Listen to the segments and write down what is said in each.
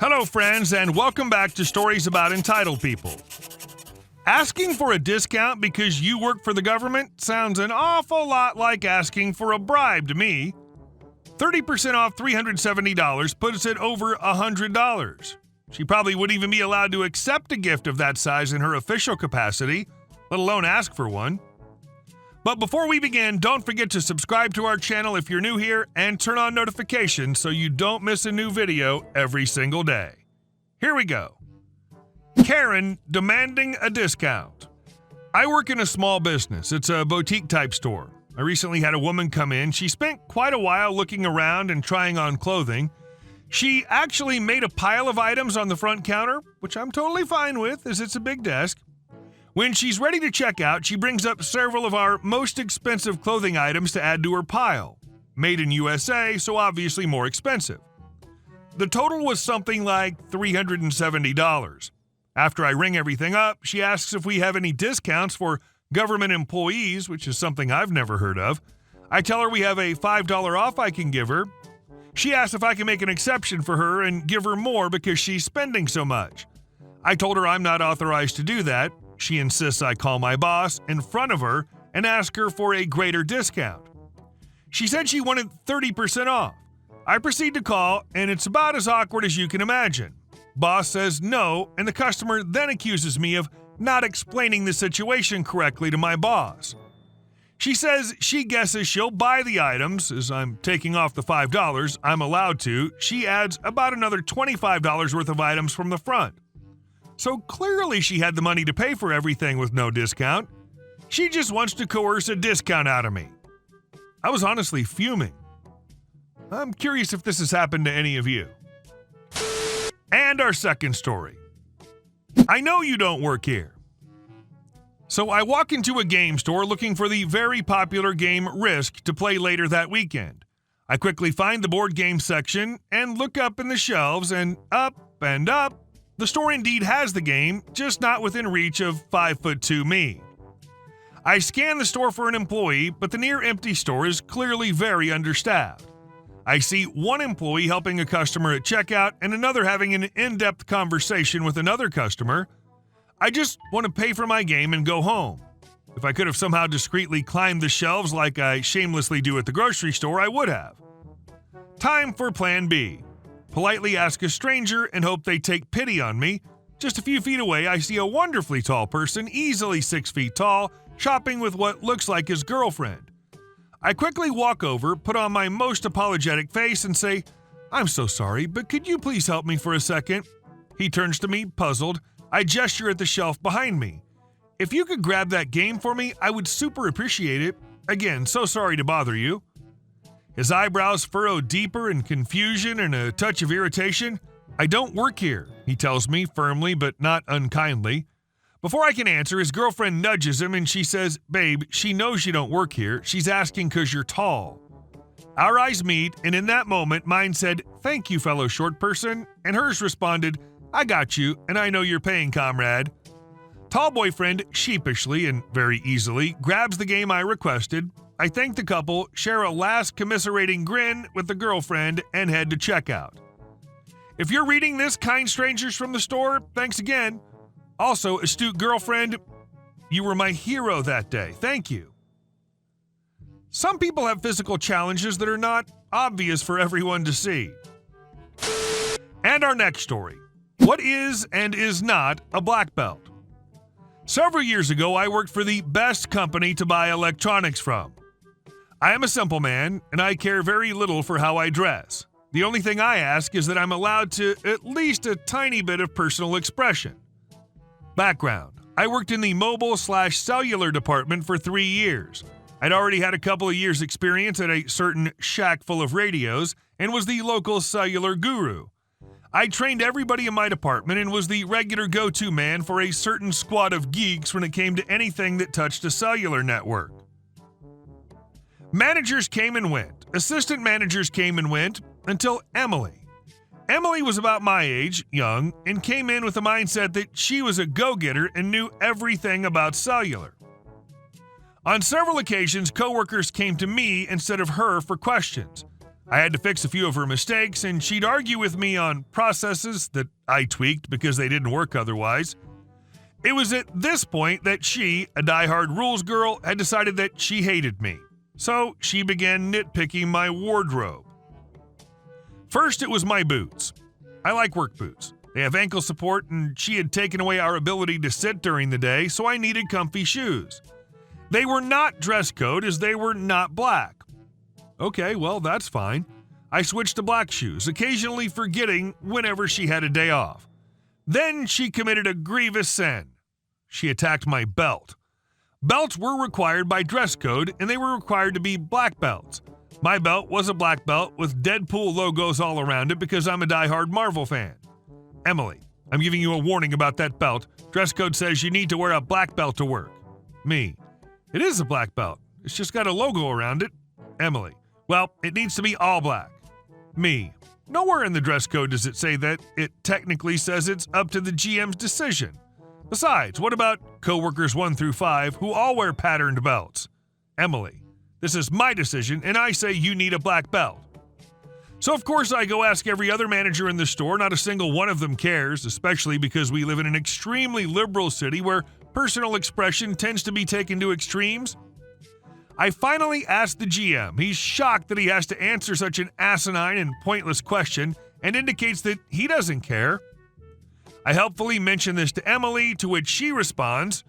Hello, friends, and welcome back to Stories About Entitled People. Asking for a discount because you work for the government sounds an awful lot like asking for a bribe to me. 30% off $370 puts it over $100. She probably wouldn't even be allowed to accept a gift of that size in her official capacity, let alone ask for one. But before we begin, don't forget to subscribe to our channel if you're new here and turn on notifications so you don't miss a new video every single day. Here we go. Karen demanding a discount. I work in a small business. It's a boutique-type store. I recently had a woman come in. She spent quite a while looking around and trying on clothing. She actually made a pile of items on the front counter, which I'm totally fine with as it's a big desk. When she's ready to check out, she brings up several of our most expensive clothing items to add to her pile. Made in USA, so obviously more expensive. The total was something like $370. After I ring everything up, she asks if we have any discounts for government employees, which is something I've never heard of. I tell her we have a $5 off I can give her. She asks if I can make an exception for her and give her more because she's spending so much. I told her I'm not authorized to do that. She insists I call my boss in front of her and ask her for a greater discount. She said she wanted 30% off. I proceed to call, and it's about as awkward as you can imagine. Boss says no, and the customer then accuses me of not explaining the situation correctly to my boss. She says she guesses she'll buy the items. As I'm taking off the $5 I'm allowed to, she adds about another $25 worth of items from the front. So clearly she had the money to pay for everything with no discount. She just wants to coerce a discount out of me. I was honestly fuming. I'm curious if this has happened to any of you. And our second story. I know you don't work here. So I walk into a game store looking for the very popular game Risk to play later that weekend. I quickly find the board game section and look up in the shelves, and up and up, the store indeed has the game, just not within reach of 5'2" me. I scan the store for an employee, but the near-empty store is clearly very understaffed. I see one employee helping a customer at checkout and another having an in-depth conversation with another customer. I just want to pay for my game and go home. If I could have somehow discreetly climbed the shelves like I shamelessly do at the grocery store, I would have. Time for plan B. Politely ask a stranger and hope they take pity on me. Just a few feet away, I see a wonderfully tall person, easily 6 feet tall, shopping with what looks like his girlfriend. I quickly walk over, put on my most apologetic face, and say, "I'm so sorry, but could you please help me for a second?" He turns to me, puzzled. I gesture at the shelf behind me. "If you could grab that game for me, I would super appreciate it. Again, so sorry to bother you." His eyebrows furrow deeper in confusion and a touch of irritation. "I don't work here," he tells me firmly but not unkindly. Before I can answer, his girlfriend nudges him and she says, "Babe, she knows you don't work here. She's asking 'cause you're tall." Our eyes meet, and in that moment, mine said, "Thank you, fellow short person," and hers responded, "I got you, and I know you're paying, comrade." Tall boyfriend, sheepishly and very easily, grabs the game I requested. I thank the couple, share a last commiserating grin with the girlfriend, and head to checkout. If you're reading this, kind strangers from the store, thanks again. Also, astute girlfriend, you were my hero that day. Thank you. Some people have physical challenges that are not obvious for everyone to see. And our next story. What is and is not a black belt? Several years ago, I worked for the best company to buy electronics from. I am a simple man, and I care very little for how I dress. The only thing I ask is that I'm allowed to at least a tiny bit of personal expression. Background. I worked in the mobile/cellular department for 3 years. I'd already had a couple of years' experience at a certain shack full of radios and was the local cellular guru. I trained everybody in my department and was the regular go-to man for a certain squad of geeks when it came to anything that touched a cellular network. Managers came and went. Assistant managers came and went until Emily. Emily was about my age, young, and came in with the mindset that she was a go-getter and knew everything about cellular. On several occasions, coworkers came to me instead of her for questions. I had to fix a few of her mistakes, and she'd argue with me on processes that I tweaked because they didn't work otherwise. It was at this point that she, a diehard rules girl, had decided that she hated me. So she began nitpicking my wardrobe. First, it was my boots. I like work boots. They have ankle support, and she had taken away our ability to sit during the day, so I needed comfy shoes. They were not dress code as they were not black. Okay, well, that's fine. I switched to black shoes, occasionally forgetting whenever she had a day off. Then she committed a grievous sin. She attacked my belt. Belts were required by dress code, and they were required to be black belts. My belt was a black belt with Deadpool logos all around it because I'm a diehard Marvel fan. Emily, I'm giving you a warning about that belt. Dress code says you need to wear a black belt to work. Me, it is a black belt. It's just got a logo around it. Emily, well, it needs to be all black. Me, nowhere in the dress code does it say that. It technically says it's up to the GM's decision. Besides, what about coworkers 1 through 5 who all wear patterned belts? Emily, this is my decision, and I say you need a black belt. So of course I go ask every other manager in the store. Not a single one of them cares, especially because we live in an extremely liberal city where personal expression tends to be taken to extremes. I finally asked the GM. He's shocked that he has to answer such an asinine and pointless question and indicates that he doesn't care. I helpfully mention this to Emily, to which she responds,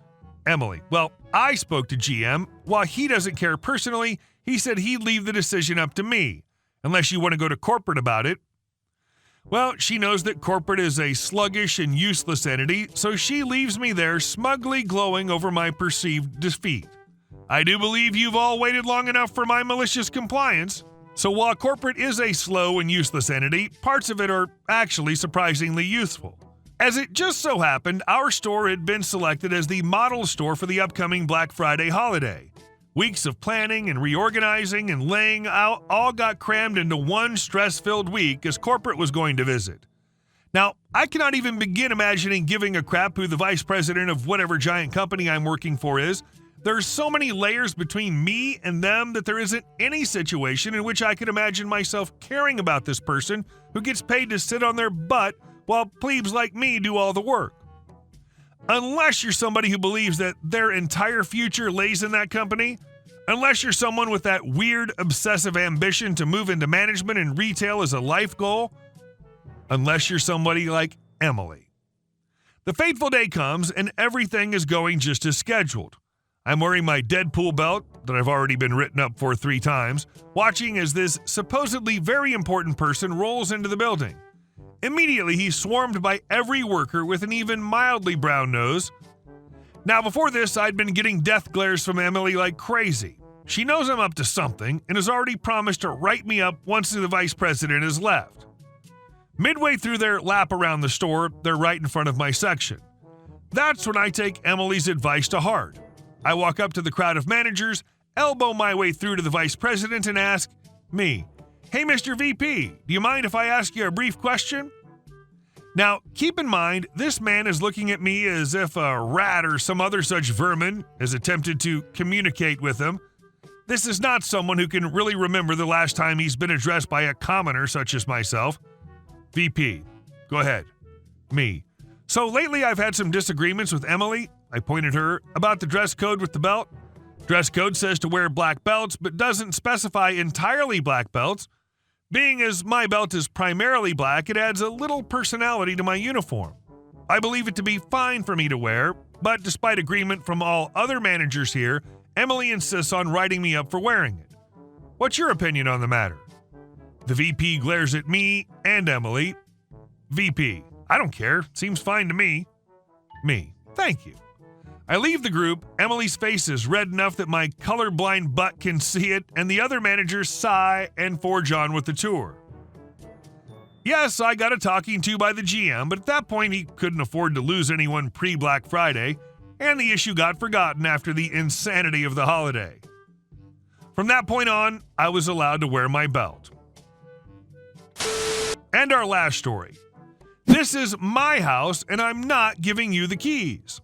Emily, well, I spoke to GM. While he doesn't care personally, he said he'd leave the decision up to me, unless you want to go to corporate about it. Well, she knows that corporate is a sluggish and useless entity, so she leaves me there smugly glowing over my perceived defeat. I do believe you've all waited long enough for my malicious compliance. So while corporate is a slow and useless entity, parts of it are actually surprisingly useful. As it just so happened, our store had been selected as the model store for the upcoming Black Friday holiday. Weeks of planning and reorganizing and laying out all got crammed into one stress-filled week as corporate was going to visit. Now, I cannot even begin imagining giving a crap who the vice president of whatever giant company I'm working for is. There's so many layers between me and them that there isn't any situation in which I could imagine myself caring about this person who gets paid to sit on their butt while plebes like me do all the work. Unless you're somebody who believes that their entire future lays in that company, unless you're someone with that weird obsessive ambition to move into management and retail as a life goal, unless you're somebody like Emily. The fateful day comes and everything is going just as scheduled. I'm wearing my Deadpool belt that I've already been written up for 3 times, watching as this supposedly very important person rolls into the building. Immediately, he's swarmed by every worker with an even mildly brown nose. Now, before this, I'd been getting death glares from Emily like crazy. She knows I'm up to something and has already promised to write me up once the vice president has left. Midway through their lap around the store, they're right in front of my section. That's when I take Emily's advice to heart. I walk up to the crowd of managers, elbow my way through to the vice president, and ask me, "Hey, Mr. VP, do you mind if I ask you a brief question?" Now, keep in mind, this man is looking at me as if a rat or some other such vermin has attempted to communicate with him. This is not someone who can really remember the last time he's been addressed by a commoner such as myself. VP, go ahead. Me. So lately I've had some disagreements with Emily. I pointed her about the dress code with the belt. Dress code says to wear black belts, but doesn't specify entirely black belts. Being as my belt is primarily black, it adds a little personality to my uniform. I believe it to be fine for me to wear, but despite agreement from all other managers here, Emily insists on writing me up for wearing it. What's your opinion on the matter? The VP glares at me and Emily. VP, I don't care. Seems fine to me. Me, thank you. I leave the group. Emily's face is red enough that my colorblind butt can see it, and the other managers sigh and forge on with the tour. Yes, I got a talking to by the GM, but at that point he couldn't afford to lose anyone pre-Black Friday, and the issue got forgotten after the insanity of the holiday. From that point on, I was allowed to wear my belt. And our last story. This is my house, and I'm not giving you the keys.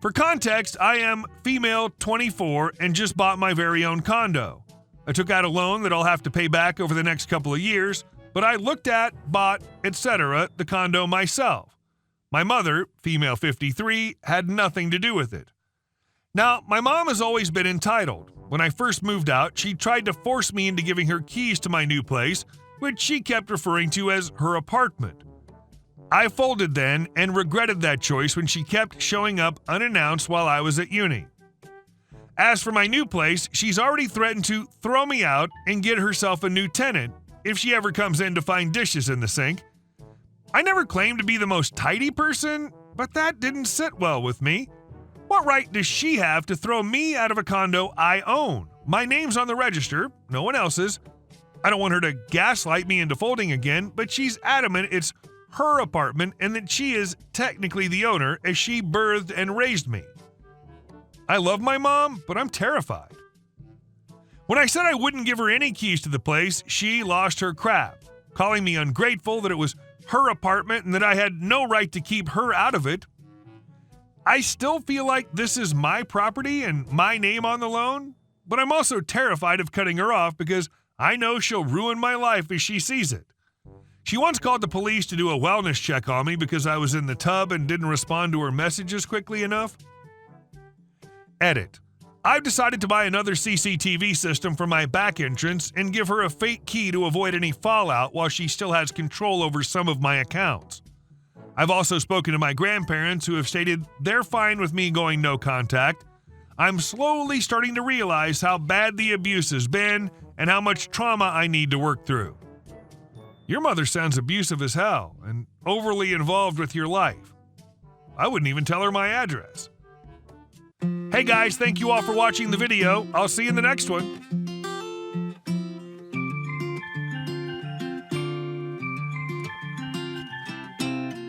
For context, I am female 24 and just bought my very own condo. I took out a loan that I'll have to pay back over the next couple of years, but I looked at, bought, etc. the condo myself. My mother, female 53, had nothing to do with it. Now, my mom has always been entitled. When I first moved out, she tried to force me into giving her keys to my new place, which she kept referring to as her apartment. I folded then and regretted that choice when she kept showing up unannounced while I was at uni. As for my new place, she's already threatened to throw me out and get herself a new tenant if she ever comes in to find dishes in the sink. I never claimed to be the most tidy person, but that didn't sit well with me. What right does she have to throw me out of a condo I own? My name's on the register, no one else's. I don't want her to gaslight me into folding again, but she's adamant it's her apartment and that she is technically the owner as she birthed and raised me. I love my mom, but I'm terrified. When I said I wouldn't give her any keys to the place, she lost her crap, calling me ungrateful, that it was her apartment and that I had no right to keep her out of it. I still feel like this is my property and my name on the loan, but I'm also terrified of cutting her off because I know she'll ruin my life as she sees it. She once called the police to do a wellness check on me because I was in the tub and didn't respond to her messages quickly enough. Edit. I've decided to buy another CCTV system for my back entrance and give her a fake key to avoid any fallout while she still has control over some of my accounts. I've also spoken to my grandparents who have stated they're fine with me going no contact. I'm slowly starting to realize how bad the abuse has been and how much trauma I need to work through. Your mother sounds abusive as hell and overly involved with your life. I wouldn't even tell her my address. Hey guys, thank you all for watching the video. I'll see you in the next one.